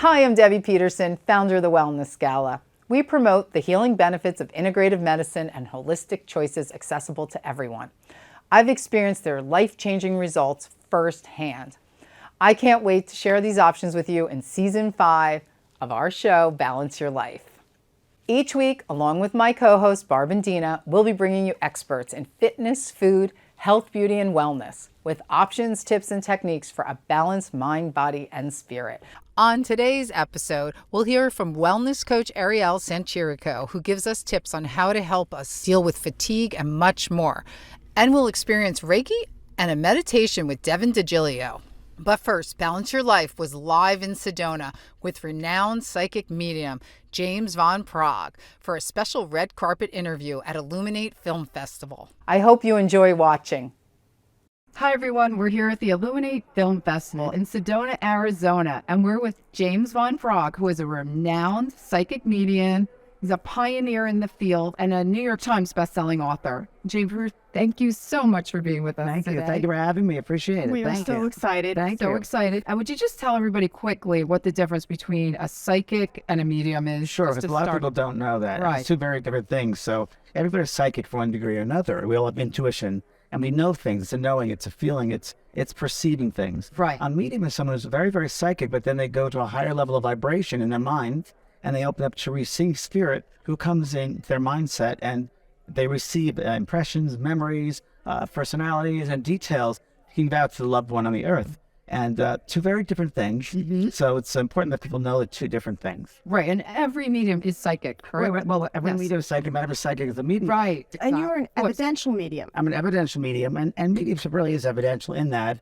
Hi, I'm Debbie Peterson, founder of the Wellness Gala. We promote the healing benefits of integrative medicine and holistic choices accessible to everyone. I've experienced their life-changing results firsthand. I can't wait to share these options with you in Season 5 of our show, Balance Your Life. Each week, along with my co-hosts Barb and Dina, we'll be bringing you experts in fitness, food, health, beauty, and wellness with options, tips, and techniques for a balanced mind, body, and spirit. On today's episode, we'll hear from wellness coach Ariel Sanchirico, who gives us tips on how to help us deal with fatigue and much more. And we'll experience Reiki and a meditation with Devon DeGilio. But first, Balance Your Life was live in Sedona with renowned psychic medium James Van Praagh for a special red carpet interview at Illuminate Film Festival. I hope you enjoy watching. Hi, everyone. We're here at the Illuminate Film Festival in Sedona, Arizona, and we're with James Van Praagh, who is a renowned psychic medium. He's a pioneer in the field and a New York Times bestselling author. James, thank you so much for being with us today. Thank you for having me. Appreciate it. We are so excited. So excited. And would you just tell everybody quickly what the difference between a psychic and a medium is? Sure, because a lot of people don't know that. Right. It's two very different things. So everybody's psychic for one degree or another. We all have intuition, and we know things. It's a knowing, it's a feeling, it's perceiving things. Right. A medium is someone who's very, very psychic, but then they go to a higher level of vibration in their mind, and they open up to receive spirit who comes in their mindset, and they receive impressions, memories, personalities, and details looking back to the loved one on the earth. And two very different things. Mm-hmm. So it's important that people know the two different things. Right. And every medium is psychic, correct? Right. Well, every medium is psychic, but every psychic is a medium. Right. Exactly. And you're an evidential medium. I'm an evidential medium, and mediumship really is evidential in that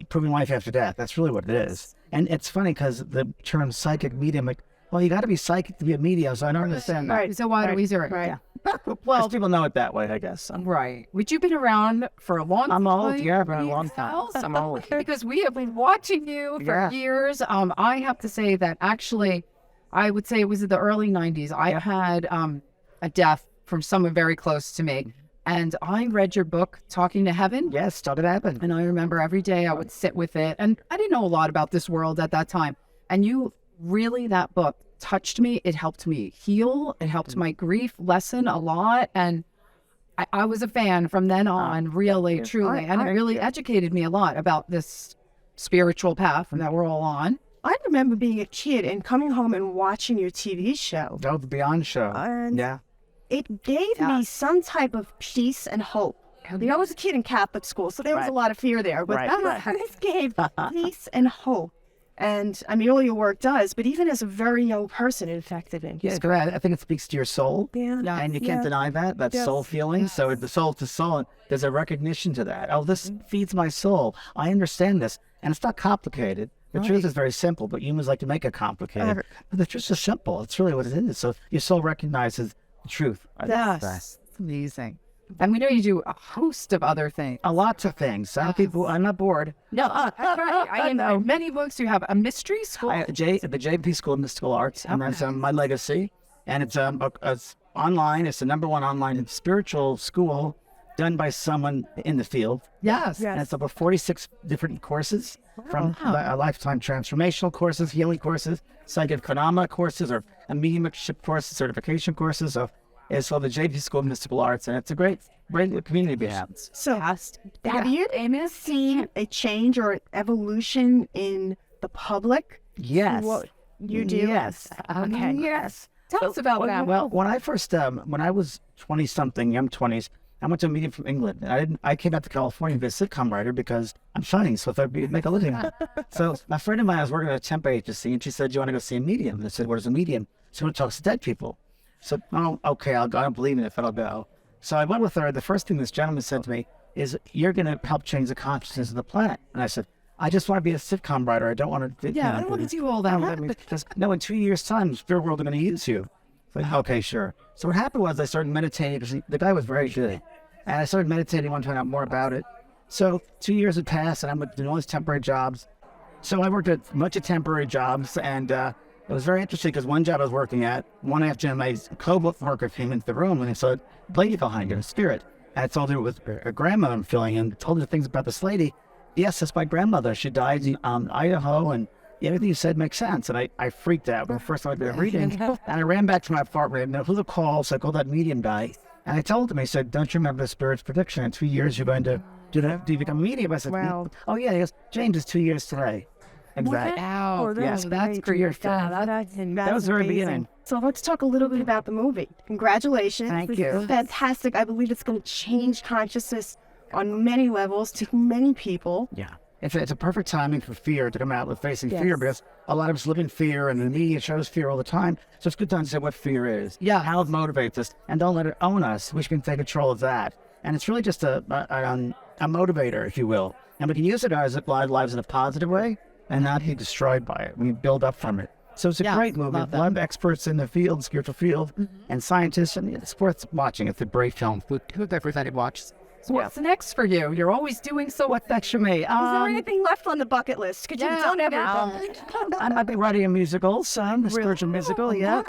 proving life after death. That's really what it is. And it's funny because the term psychic medium, like, well, you got to be psychic to be a medium, so I don't understand that. Right. So why do we do it? Right. Yeah. Well, people know it that way, I guess. Right. Would you been around for a long time? I'm old. Yeah, I've been a long time. I'm old. Because we have been watching you for years. I have to say that actually, I would say it was in the early 90s. I had a death from someone very close to me. And I read your book, Talking to Heaven. Yes, Talking to Heaven. And I remember every day I would sit with it. And I didn't know a lot about this world at that time. And you really, that book touched me. It helped me heal. It helped my grief lessen a lot. And I was a fan from then on, really, truly. And it really educated me a lot about this spiritual path that we're all on. I remember being a kid and coming home and watching your TV show. Oh, the Beyond show. And yeah. It gave me some type of peace and hope. You know, I was a kid in Catholic school, so there was a lot of fear there. But this gave peace and hope. And I mean, all your work does, but even as a very young person, it affected me. Yes, I think it speaks to your soul. Yeah. And you can't deny that soul feeling. So it's the soul to soul, there's a recognition to that. Oh, this feeds my soul. I understand this. And it's not complicated. The truth is very simple, but humans like to make it complicated. But the truth is simple. It's really what it is. So your soul recognizes the truth. That's amazing. And we know you do a host of other things. A lot of things. Some people, I'm not bored. No, I know many books. You have a mystery school. The JP School of Mystical Arts, and that's my legacy. And it's online. It's the #1 online spiritual school done by someone in the field. Yes. And it's over 46 different courses, from lifetime transformational courses, healing courses, psychic phenomena courses, or a mediumship courses, certification courses. So it's called the JP School of Mystical Arts, and it's a great community we have. So, have you seen a change or evolution in the public? Yes. What you do? Yes. Okay. Yes. Tell us about that. Well, when I first, when I was 20-something, young 20s, I went to a medium from England, and I came out to California to be a sitcom writer because I'm funny, so if I'd make a living on it. So a friend of mine, I was working at a temp agency, and she said, "Do you want to go see a medium?" And I said, "What is a medium?" She went to talk to dead people. So, oh, okay, I'll go. I don't believe in it, but I'll go. So I went with her. The first thing this gentleman said to me is, "You're going to help change the consciousness of the planet." And I said, "I just want to be a sitcom writer. I don't want to..." I don't want to do all that. No, in 2 years' time, the spirit world are going to use you. Like, okay, sure. So what happened was I started meditating because the guy was very good. And I started meditating, wanted to find out more about it. So 2 years had passed, and I'm doing all these temporary jobs. So I worked at a bunch of temporary jobs, and it was very interesting because one job I was working at, one afternoon, my co-worker came into the room and he said, "Lady behind you, a spirit." And I told her it was a grandmother I'm feeling, and told her things about this lady. Yes, that's my grandmother. She died in Idaho, and everything you said makes sense. And I freaked out when first I did reading. And I ran back to my apartment and who the call, so I called that medium guy. And I told him, I said, don't you remember the Spirit's prediction? In 2 years, you're going to do you become a medium? I said, Wow. oh, yeah. He goes, James, it's 2 years today. Exactly. Wow. Yes, that's great. Years Yeah, today. that's That was the very amazing. beginning. So let's talk a little bit about the movie. Congratulations. Thank This you. is fantastic. I believe it's going to change consciousness on many levels to many people. Yeah. It's a perfect timing for fear to come out with facing Yes. fear, because a lot of us live in fear and the media shows fear all the time. So it's good to understand what fear is. Yeah. How it motivates us, and don't let it own us. We can take control of that. And it's really just a motivator, if you will. And we can use it as our lives in a positive way and not be destroyed by it. We build up from it. So it's a great movie. A lot of experts in the field, spiritual field, and scientists, and it's worth watching. It's a great film. Who'd everybody watch? So what's next for you? You're always doing so. What's next for me? Is there anything left on the bucket list? Could you don't ever... I've been writing a musical, a spiritual musical, yeah.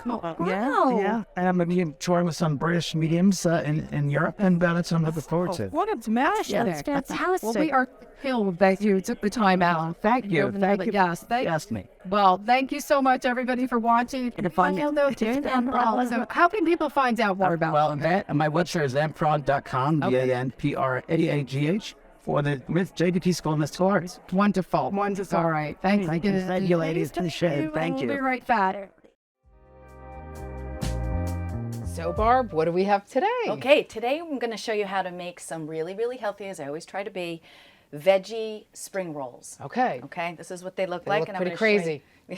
Yeah. And I'm going to be touring with some British mediums in Europe, and that's what I'm looking forward to. What a smash! That's fantastic. Well, we are thrilled that you took the time out. Thank you. Thank you. Yes, Asked me. Well, thank you so much, everybody, for watching. And if I- So how can people find out more about Well, my website is vanpraagh.com, VANPRAAGH, for the JDP School of Mystical Arts. Wonderful. Wonderful. All right. Thank you. Thank you, ladies. Appreciate it. Thank We'll be you. right back. So Barb, what do we have today? Okay, today I'm going to show you how to make some really, really healthy, as I always try to be, veggie spring rolls. Okay. Okay, this is what they look They like. look and pretty I'm gonna show crazy. you-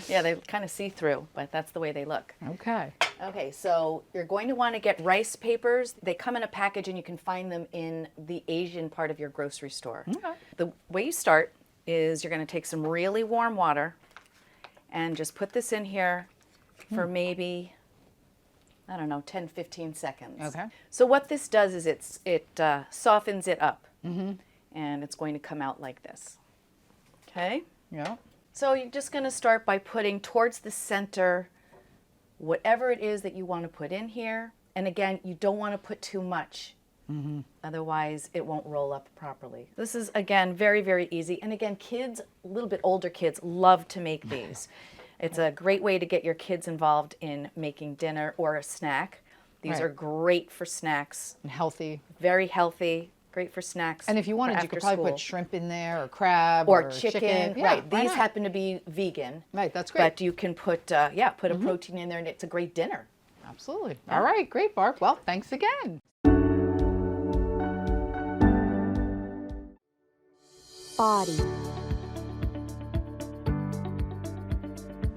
Yeah, they kind of see through, but that's the way they look. Okay. Okay, so you're going to want to get rice papers. They come in a package and you can find them in the Asian part of your grocery store. Okay. The way you start is you're going to take some really warm water and just put this in here for maybe, I don't know, 10, 15 seconds. Okay. So what this does is it softens it up, and it's going to come out like this. Okay? Yeah. So you're just going to start by putting towards the center whatever it is that you want to put in here. And again, you don't want to put too much. Otherwise, it won't roll up properly. This is, again, very, very easy. And again, kids, a little bit older kids, love to make these. It's a great way to get your kids involved in making dinner or a snack. These Right. are great for snacks, And healthy. very healthy, great for snacks. And if you wanted, for you could after probably school. put shrimp in there, or crab, or chicken. Yeah, Right, why these not? happen to be vegan. Right, that's great. But you can put, put a protein in there, and it's a great dinner. Absolutely. All right, great, Barb. Well, thanks again. Body,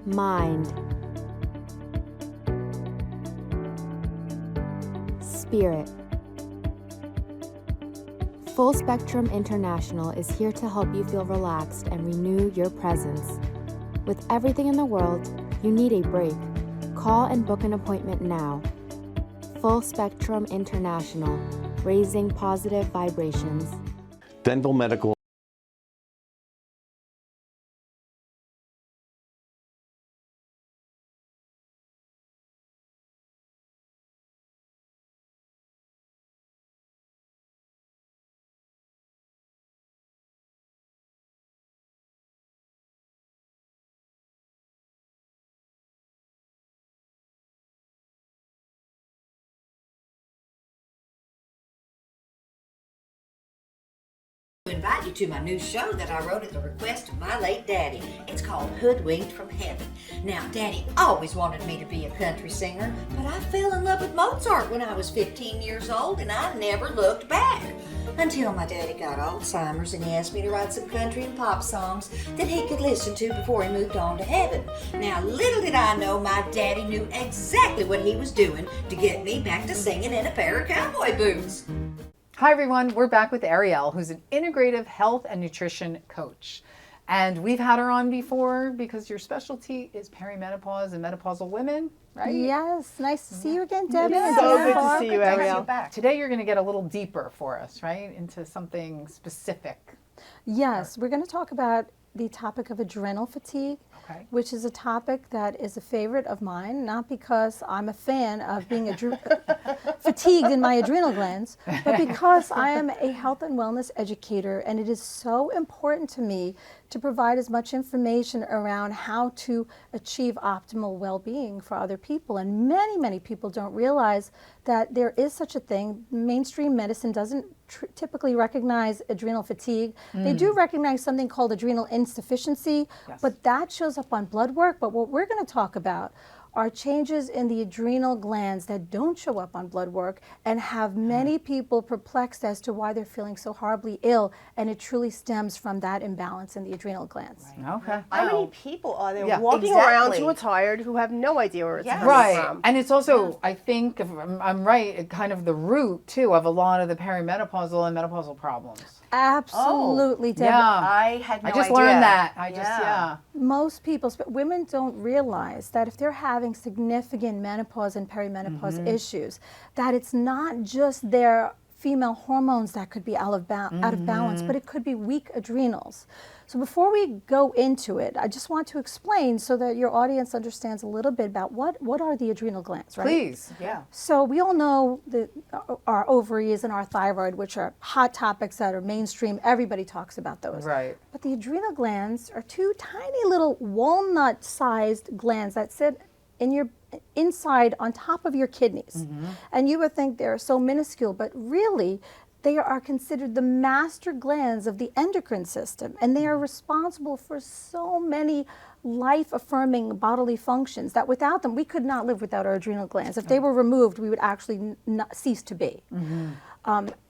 mind, spirit. Full Spectrum International is here to help you feel relaxed and renew your presence. With everything in the world, you need a break. Call and book an appointment now. Full Spectrum International, raising positive vibrations. Dental medical Invite you to my new show that I wrote at the request of my late daddy. It's called Hoodwinked from Heaven. Now, Daddy always wanted me to be a country singer, but I fell in love with Mozart when I was 15 years old, and I never looked back. Until my daddy got Alzheimer's and he asked me to write some country and pop songs that he could listen to before he moved on to heaven. Now, little did I know my daddy knew exactly what he was doing to get me back to singing in a pair of cowboy boots. Hi everyone, we're back with Ariel, who's an integrative health and nutrition coach. And we've had her on before because your specialty is perimenopause and menopausal women, right? Yes, nice to see you again, Debbie. Yeah. and So Dear good to Barb. see you, Ariel. Today you're going to get a little deeper for us, right? Into something specific. Yes, we're going to talk about the topic of adrenal fatigue, Okay. which is a topic that is a favorite of mine, not because I'm a fan of being fatigued in my adrenal glands, but because I am a health and wellness educator, and it is so important to me to provide as much information around how to achieve optimal well-being for other people. And many, many people don't realize that there is such a thing. Mainstream medicine doesn't typically recognize adrenal fatigue. They do recognize something called adrenal insufficiency, but that shows up on blood work. But what we're going to talk about are changes in the adrenal glands that don't show up on blood work and have many people perplexed as to why they're feeling so horribly ill, and it truly stems from that imbalance in the adrenal glands. Okay. How many people are there Yeah. walking around Exactly. who are tired, who have no idea where it's coming Right. from? And it's also, I think, if I'm right, kind of the root, too, of a lot of the perimenopausal and menopausal problems. Absolutely, Deb. Yeah. I had no I just idea. learned that. Yeah. Most people, women don't realize that if they're having significant menopause and perimenopause issues, that it's not just their female hormones that could be out of balance, but it could be weak adrenals. So before we go into it, I just want to explain so that your audience understands a little bit about what are the adrenal glands, right? Please. Yeah. So we all know our ovaries and our thyroid, which are hot topics that are mainstream. Everybody talks about those. Right. But the adrenal glands are two tiny little walnut-sized glands that sit in your inside on top of your kidneys. And you would think they're so minuscule, but really they are considered the master glands of the endocrine system, and they are responsible for so many life-affirming bodily functions that without them, we could not live without our adrenal glands. If they were removed, we would actually not cease to be.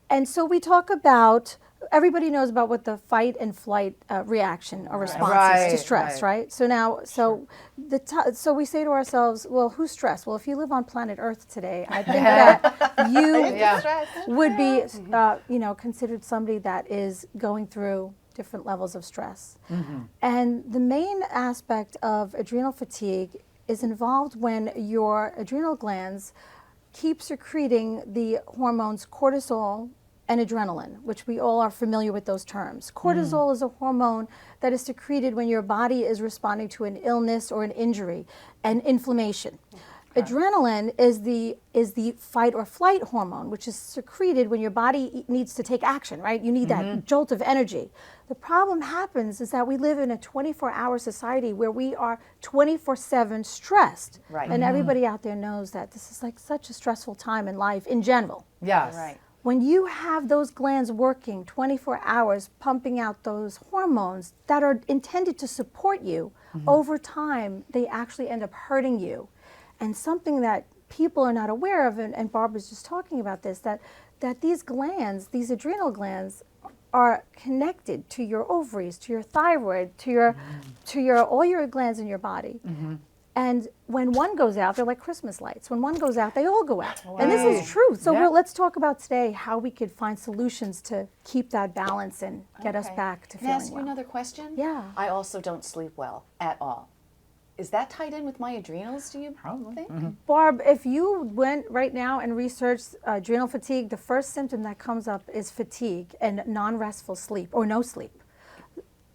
And so we talk about, everybody knows about what the fight and flight reaction or response is to stress, right? So now, so we say to ourselves, well, who's stressed? Well, if you live on planet Earth today, I think that you would be, considered somebody that is going through different levels of stress. And the main aspect of adrenal fatigue is involved when your adrenal glands keep secreting the hormones cortisol and adrenaline, which we all are familiar with those terms. Cortisol is a hormone that is secreted when your body is responding to an illness or an injury and inflammation. Adrenaline is the fight or flight hormone, which is secreted when your body needs to take action, right? You need that jolt of energy. The problem happens is that we live in a 24-hour society where we are 24/7 stressed. Right. And everybody out there knows that this is like such a stressful time in life in general. Yes. Right. When you have those glands working 24 hours, pumping out those hormones that are intended to support you, over time, they actually end up hurting you. And something that people are not aware of, and Barbara's just talking about this, that these glands, these adrenal glands, are connected to your ovaries, to your thyroid, to your all your glands in your body. And when one goes out, they're like Christmas lights. When one goes out, they all go out. And this is true. So let's talk about today how we could find solutions to keep that balance and get us back to Can I ask feeling you well. another question? Yeah. I also don't sleep well at all. Is that tied in with my adrenals, do you think? Barb, if you went right now and researched adrenal fatigue, the first symptom that comes up is fatigue and non-restful sleep or no sleep.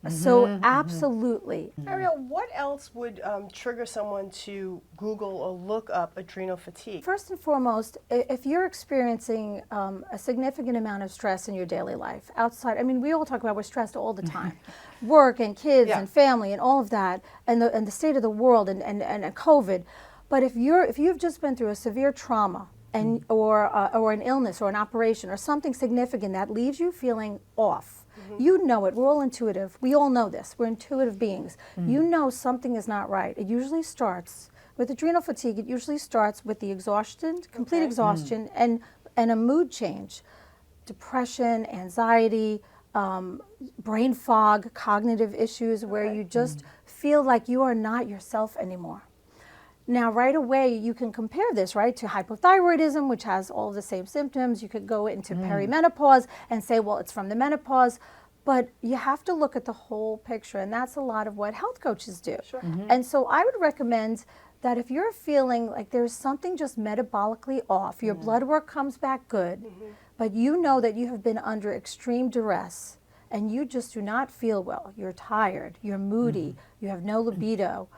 So absolutely. Ariel, what else would trigger someone to Google or look up adrenal fatigue? First and foremost, if you're experiencing a significant amount of stress in your daily life, outside, I mean, we all talk about we're stressed all the time. Work and kids and family and all of that, and the state of the world and COVID. But if you've just been through a severe trauma and or an illness or an operation or something significant that leaves you feeling off, you know it. We're all intuitive. We all know this. We're intuitive beings. You know something is not right. It usually starts with adrenal fatigue. It usually starts with the exhaustion, complete exhaustion, and a mood change, depression, anxiety, brain fog, cognitive issues, where you just feel like you are not yourself anymore. Now, right away, you can compare this, right, to hypothyroidism, which has all the same symptoms. You could go into perimenopause and say, well, it's from the menopause. But you have to look at the whole picture, and that's a lot of what health coaches do. And so I would recommend that if you're feeling like there's something just metabolically off, your blood work comes back good, but you know that you have been under extreme duress, and you just do not feel well. You're tired, you're moody, you have no libido,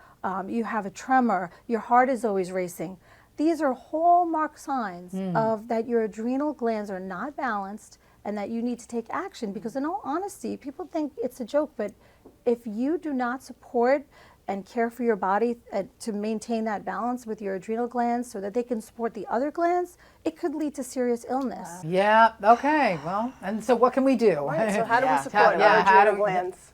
you have a tremor, your heart is always racing. These are hallmark signs of that your adrenal glands are not balanced and that you need to take action, because in all honesty, people think it's a joke, but if you do not support and care for your body to maintain that balance with your adrenal glands so that they can support the other glands, it could lead to serious illness. Yeah, okay, well, and so what can we do? Right, so how do we Yeah. support Yeah, our how do adrenal we- glands?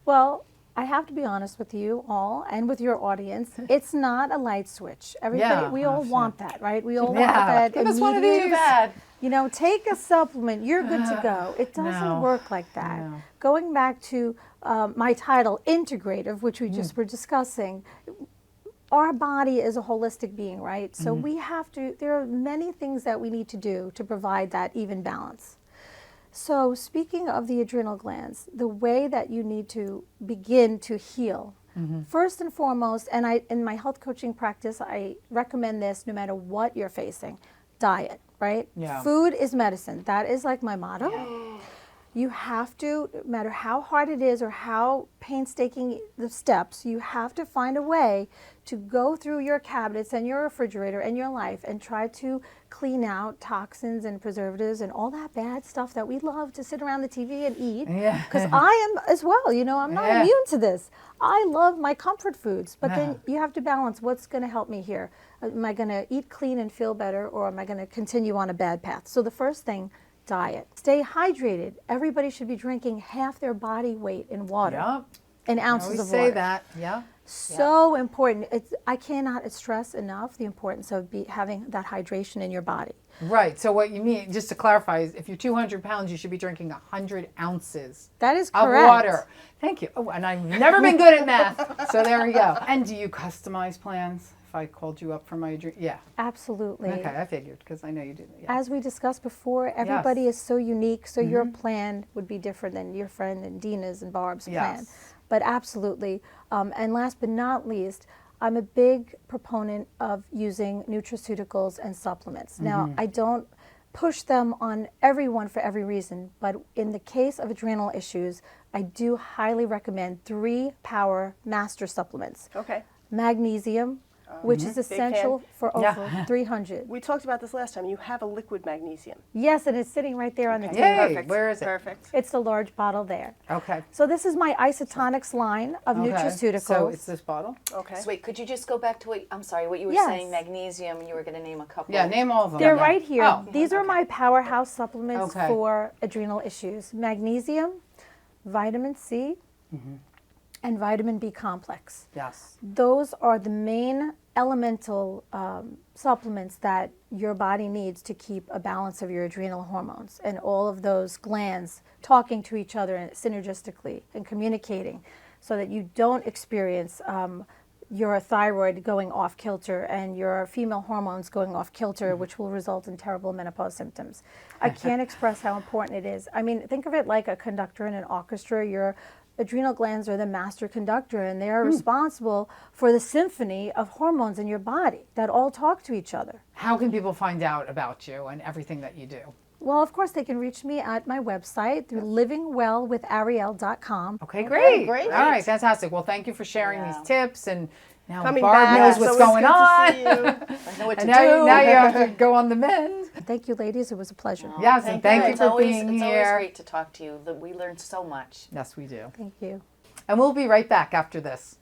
Well, I have to be honest with you all and with your audience. It's not a light switch. Everybody, Yeah. we all want that, right? We all want Yeah, that give us one of immediate- these. Bad. You know, take a supplement, you're good to go. It doesn't No. work like that. No. Going back to my title, integrative, which we just were discussing, our body is a holistic being, right? So we have to, there are many things that we need to do to provide that even balance. So speaking of the adrenal glands, the way that you need to begin to heal, first and foremost, and in my health coaching practice, I recommend this no matter what you're facing, diet, right? Yeah. Food is medicine. That is like my motto. You have to, no matter how hard it is or how painstaking the steps, you have to find a way to go through your cabinets and your refrigerator and your life and try to clean out toxins and preservatives and all that bad stuff that we love to sit around the TV and eat. Yeah. Because I am as well, you know, I'm not Yeah. immune to this. I love my comfort foods, but then you have to balance what's going to help me here. Am I going to eat clean and feel better, or am I going to continue on a bad path? So the first thing, diet. Stay hydrated. Everybody should be drinking half their body weight in water, Yep. in I ounces always of say water. that. Yeah. So important. I cannot stress enough the importance of having that hydration in your body. Right. So what you mean, just to clarify, is if you're 200 pounds, you should be drinking 100 ounces That is of correct. water. Thank you. Oh, and I've never been good at math. So there we go. And do you customize plans? If I called you up for my dream, yeah. Absolutely. Okay, I figured because I know you do. Yeah. As we discussed before, everybody is so unique, so your plan would be different than your friend and Dina's and Barb's plan. Yes. But absolutely. And last but not least, I'm a big proponent of using nutraceuticals and supplements. Now, I don't push them on everyone for every reason, but in the case of adrenal issues, I do highly recommend 3 power master supplements. Okay. Magnesium, which is essential for over 300. We talked about this last time. You have a liquid magnesium. Yes, and it's sitting right there on the table. Yay, Perfect. where is it? Perfect. It's the large bottle there. Okay. So this is my isotonics line of nutraceuticals. So it's this bottle? Okay. So wait, could you just go back to what, I'm sorry, what you were Yes. saying, magnesium, you were going to name a couple. Yeah, name all of them. They're Yeah. right here. Oh. These are my powerhouse supplements Okay. for adrenal issues. Magnesium, vitamin C, and vitamin B complex. Yes. Those are the main elemental supplements that your body needs to keep a balance of your adrenal hormones and all of those glands talking to each other and synergistically and communicating so that you don't experience your thyroid going off kilter and your female hormones going off kilter, which will result in terrible menopause symptoms. I can't express how important it is. I mean, think of it like a conductor in an orchestra. Your adrenal glands are the master conductor, and they are responsible for the symphony of hormones in your body that all talk to each other. How can people find out about you and everything that you do? Well, of course, they can reach me at my website through livingwellwithariel.com. Okay, great. great. All right, fantastic. Well, thank you for sharing these tips, and now Coming Barb back. knows It's what's always going good to on. see you. I know what to And now, do. now you have to go on the mend. Thank you, ladies. It was a pleasure. Yes, and thank you It's for always, being it's always here. great to talk to you. We learned so much. Yes, we do. Thank you. And we'll be right back after this.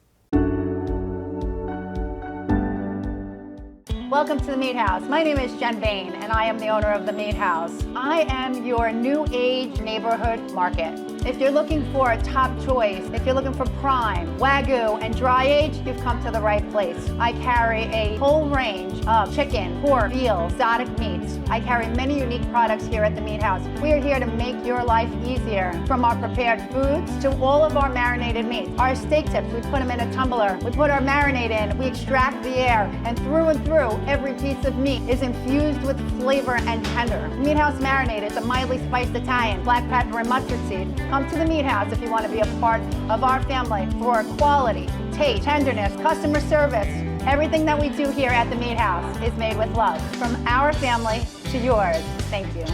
Welcome to the Meat House. My name is Jen Bain, and I am the owner of the Meat House. I am your new age neighborhood market. If you're looking for a top choice, if you're looking for prime, Wagyu, and dry age, you've come to the right place. I carry a whole range of chicken, pork, veal, exotic meats. I carry many unique products here at the Meat House. We are here to make your life easier. From our prepared foods to all of our marinated meats. Our steak tips, we put them in a tumbler. We put our marinade in, we extract the air, and through, every piece of meat is infused with flavor and tender. Meat House Marinade is a mildly spiced Italian, black pepper and mustard seed. Come to the Meat House if you want to be a part of our family for quality, taste, tenderness, customer service. Everything that we do here at the Meat House is made with love. From our family to yours. Thank you.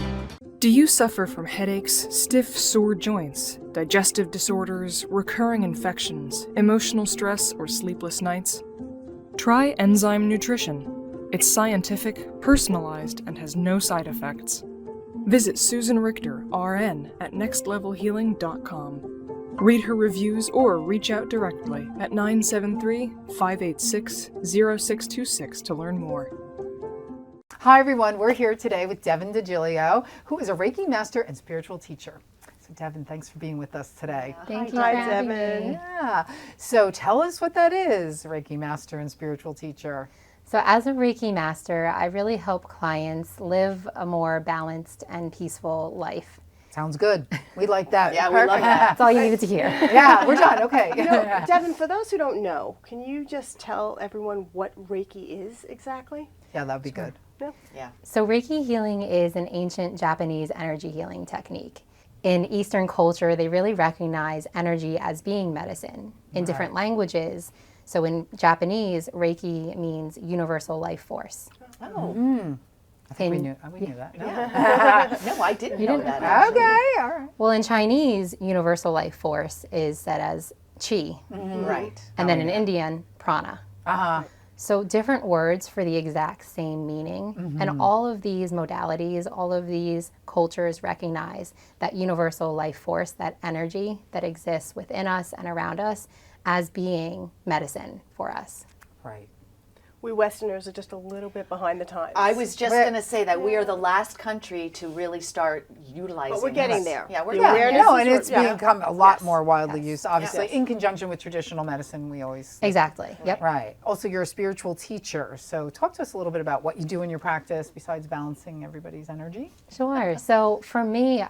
Do you suffer from headaches, stiff, sore joints, digestive disorders, recurring infections, emotional stress, or sleepless nights? Try Enzyme Nutrition. It's scientific, personalized, and has no side effects. Visit Susan Richter, RN, at nextlevelhealing.com. Read her reviews or reach out directly at 973-586-0626 to learn more. Hi, everyone. We're here today with Devon DeGilio, who is a Reiki master and spiritual teacher. So, Devon, thanks for being with us today. Thank you for having me. Yeah. So, tell us what that is, Reiki master and spiritual teacher. So as a Reiki master, I really help clients live a more balanced and peaceful life. Sounds good. We like that. Yeah, we love that. That's all you needed to hear. Yeah, we're done. Okay. You know, Devon, for those who don't know, can you just tell everyone what Reiki is exactly? Yeah, that would be good. Yeah. So Reiki healing is an ancient Japanese energy healing technique. In Eastern culture, they really recognize energy as being medicine in different languages. So in Japanese, Reiki means universal life force. Oh. I think we knew that. No. No, I didn't know that. Actually. Okay. All right. Well, in Chinese, universal life force is said as chi. Right. And then in Indian, prana. Uh-huh. So different words for the exact same meaning. And all of these modalities, all of these cultures recognize that universal life force, that energy that exists within us and around us as being medicine for us. Right. We Westerners are just a little bit behind the times. I was just going to say that we are the last country to really start utilizing But we're getting this. there. Yeah, we're The getting awareness there. No, and it's become a lot Yes. more widely used, obviously, Yes. in conjunction with traditional medicine. We always Exactly. Yep. Right. Also, you're a spiritual teacher. So talk to us a little bit about what you do in your practice besides balancing everybody's energy. Sure. So for me,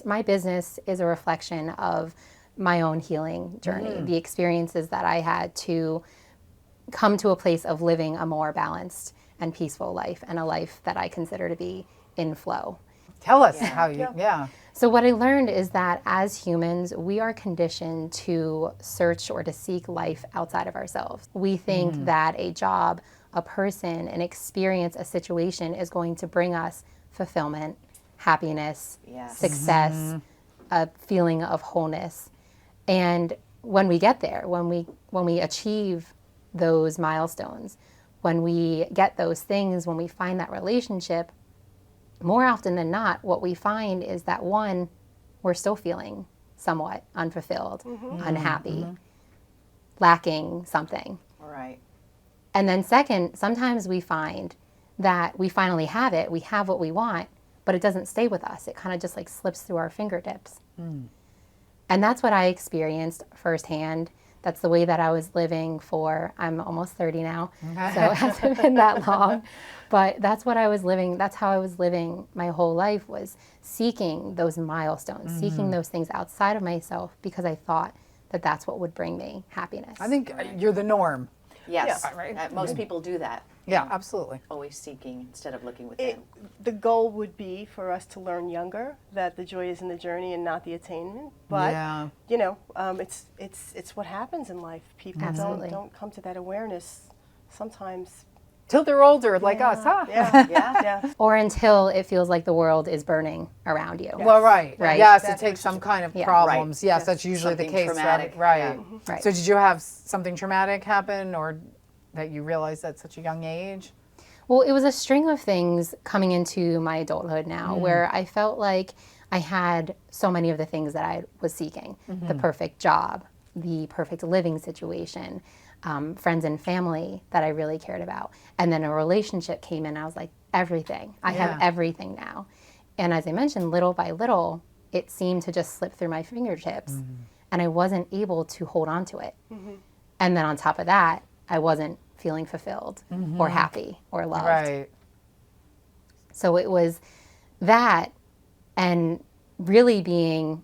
my business is a reflection of my own healing journey, the experiences that I had to come to a place of living a more balanced and peaceful life, and a life that I consider to be in flow. Tell us how you, So what I learned is that as humans, we are conditioned to search or to seek life outside of ourselves. We think that a job, a person, an experience, a situation is going to bring us fulfillment, happiness, success, a feeling of wholeness. And when we get there, when we achieve those milestones, when we get those things, when we find that relationship, more often than not, what we find is that one, we're still feeling somewhat unfulfilled, unhappy, lacking something. Right. And then second, sometimes we find that we finally have it, we have what we want, but it doesn't stay with us. It kind of just like slips through our fingertips. And that's what I experienced firsthand. That's the way that I was living I'm almost 30 now, so it hasn't been that long. But that's what I was living, that's how I was living my whole life, was seeking those milestones, seeking those things outside of myself, because I thought that that's what would bring me happiness. I think you're the norm. Yes. Yeah, right. Most people do that. Yeah, absolutely. Always seeking instead of looking within. The goal would be for us to learn younger that the joy is in the journey and not the attainment. But you know, it's what happens in life. People don't come to that awareness sometimes. Till they're older, like us, huh? Yeah. Or until it feels like the world is burning around you. Well, right. Yes, it takes some kind of problems. Yes, that's usually the Something case. traumatic. Right. Right. So did you have something traumatic happen, or that you realized at such a young age? Well, it was a string of things coming into my adulthood now, where I felt like I had so many of the things that I was seeking. The perfect job, the perfect living situation, friends and family that I really cared about. And then a relationship came in. I was like, everything. I have everything now. And as I mentioned, little by little, it seemed to just slip through my fingertips. And I wasn't able to hold on to it. And then on top of that, I wasn't feeling fulfilled or happy or loved. Right. So it was that, and really being,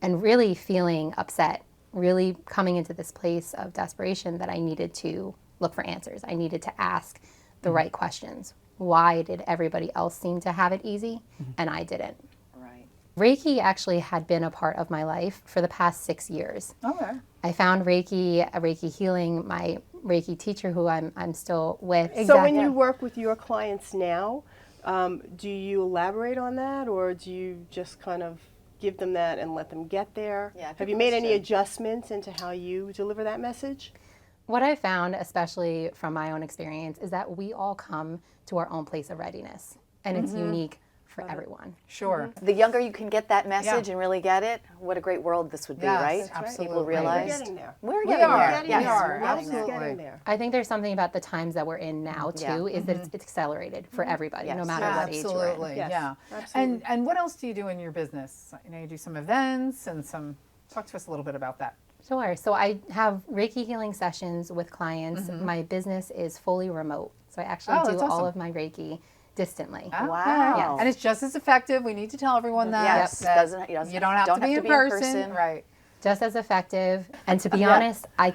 and really feeling upset, really coming into this place of desperation that I needed to look for answers. I needed to ask the right questions. Why did everybody else seem to have it easy and I didn't? Right. Reiki actually had been a part of my life for the past 6 years. Okay. I found Reiki healing, my Reiki teacher who I'm still with. So when you work with your clients now, do you elaborate on that, or do you just kind of give them that and let them get there? Yeah, Have you made any adjustments into how you deliver that message? What I found, especially from my own experience, is that we all come to our own place of readiness, and it's unique for everyone. Sure. The younger you can get that message and really get it, what a great world this would be, Yes, right? absolutely. People realize We're getting there. we're We getting are. there. We Yes, are. we're getting there. Absolutely. Getting there. I think there's something about the times that we're in now too, is that it's accelerated for everybody, no Yes. matter what age we're in. Absolutely, Yes, yeah. absolutely. And what else do you do in your business? You know, you do some events and some. Talk to us a little bit about that. Sure. So I have Reiki healing sessions with clients. My business is fully remote. So I actually do that's all awesome. of my Reiki distantly. Wow. Yes. And it's just as effective. We need to tell everyone that. Yes, that doesn't- you don't have to be in person. Right. Just as effective. And to be honest, I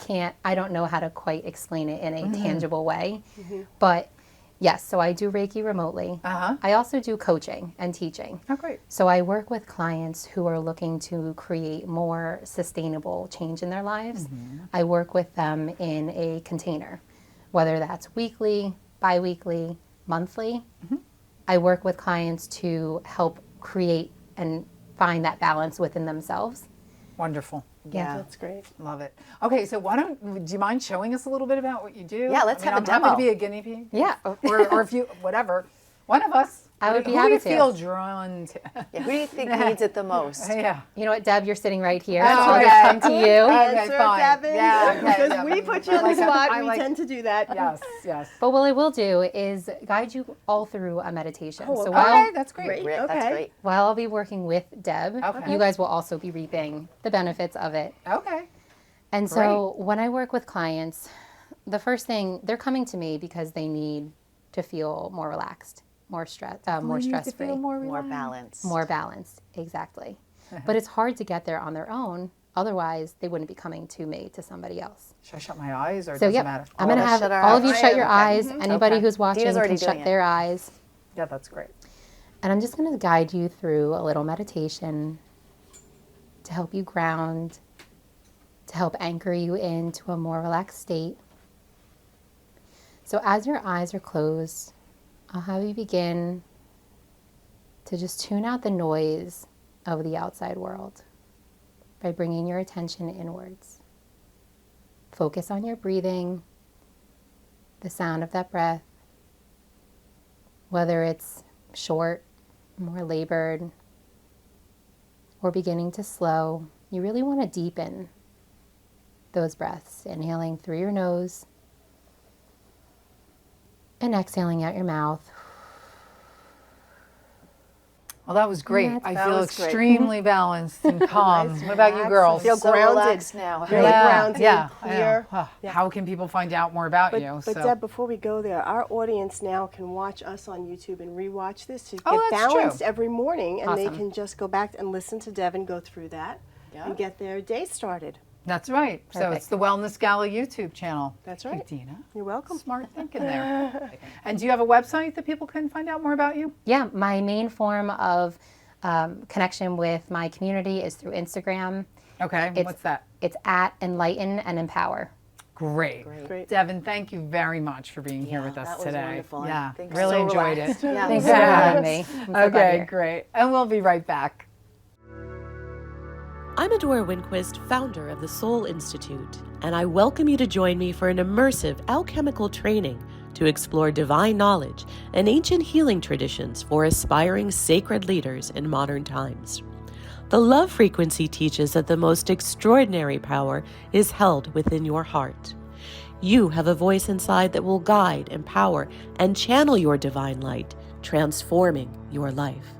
don't know how to quite explain it in a tangible way. But yes, so I do Reiki remotely. I also do coaching and teaching. Oh, great. So I work with clients who are looking to create more sustainable change in their lives. I work with them in a container, whether that's weekly, bi-weekly, monthly. I work with clients to help create and find that balance within themselves. Wonderful. Yeah. That's great. Love it. Okay, so do you mind showing us a little bit about what you do? Yeah, let's have a I'm happy demo. to be a guinea pig. Yeah. Or if you, whatever. One of us. I would be who happy do to. you feel drawn to? Yeah, who do you think needs it the most? Yeah. You know what, Deb, you're sitting right here. Oh, so I'll okay. just come to you. Okay, Answer, fine. Devin. Yeah, okay, Because yeah. we put you I on the like that. spot. I We like- tend to do that. Yes, yes. But what I will do is guide you all through a meditation. So Okay, while, that's great. Great. That's Okay. great. while I'll be working with Deb, Okay. you guys will also be reaping the benefits of it. Okay. And so when I work with clients, the first thing, they're coming to me because they need to feel more relaxed, more stress-free, More balance. more balanced, exactly. But it's hard to get there on their own. Otherwise, they wouldn't be coming to me, to somebody else. Should I shut my eyes or So does yep, it matter? I'm going to have shut our all of you eyes. shut your Okay. eyes. Anybody Okay. who's watching Dina's already can shut doing it. their eyes. Yeah, that's great. And I'm just going to guide you through a little meditation to help you ground, to help anchor you into a more relaxed state. So as your eyes are closed, I'll have you begin to just tune out the noise of the outside world by bringing your attention inwards. Focus on your breathing, the sound of that breath, whether it's short, more labored, or beginning to slow. You really want to deepen those breaths, inhaling through your nose and exhaling out your mouth. Well, that was great. I That feel was great. extremely balanced and calm. What about you girls? Feel So grounded relaxed now. Really Yeah, grounded, yeah, I know. clear. How can people find out more about But, you? but So- Deb, before we go there, our audience now can watch us on YouTube and rewatch this to Oh, get that's balanced true. every morning, and they Awesome. can just go back and listen to Devin go through that and get their day started. That's right. So it's the Wellness Gala YouTube channel. That's Thank right. you, Dina. You're welcome. Smart thinking there. And do you have a website that people can find out more about you? Yeah, my main form of connection with my community is through Instagram. Okay. It's- What's that? It's at Enlighten and Empower. Great. Great. Devin, thank you very much for being here with us that was today. wonderful. Yeah, Thanks. really So enjoyed relaxed. it. Yeah. Thanks for having me. I'm so glad Okay, you're- great. And we'll be right back. I'm Adora Winquist, founder of the Soul Institute, and I welcome you to join me for an immersive alchemical training to explore divine knowledge and ancient healing traditions for aspiring sacred leaders in modern times. The love frequency teaches that the most extraordinary power is held within your heart. You have a voice inside that will guide, empower, and channel your divine light, transforming your life.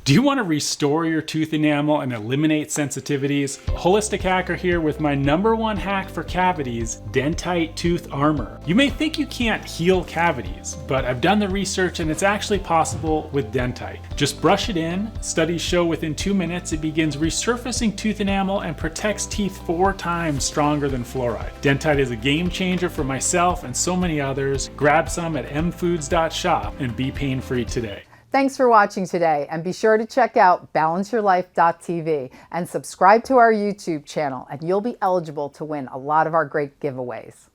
Do you want to restore your tooth enamel and eliminate sensitivities? Holistic Hacker here with my #1 hack for cavities, Dentite Tooth Armor. You may think you can't heal cavities, but I've done the research and it's actually possible with Dentite. Just brush it in. Studies show within 2 minutes it begins resurfacing tooth enamel and protects teeth 4 times stronger than fluoride. Dentite is a game changer for myself and so many others. Grab some at mfoods.shop and be pain-free today. Thanks for watching today, and be sure to check out balanceyourlife.tv and subscribe to our YouTube channel, and you'll be eligible to win a lot of our great giveaways.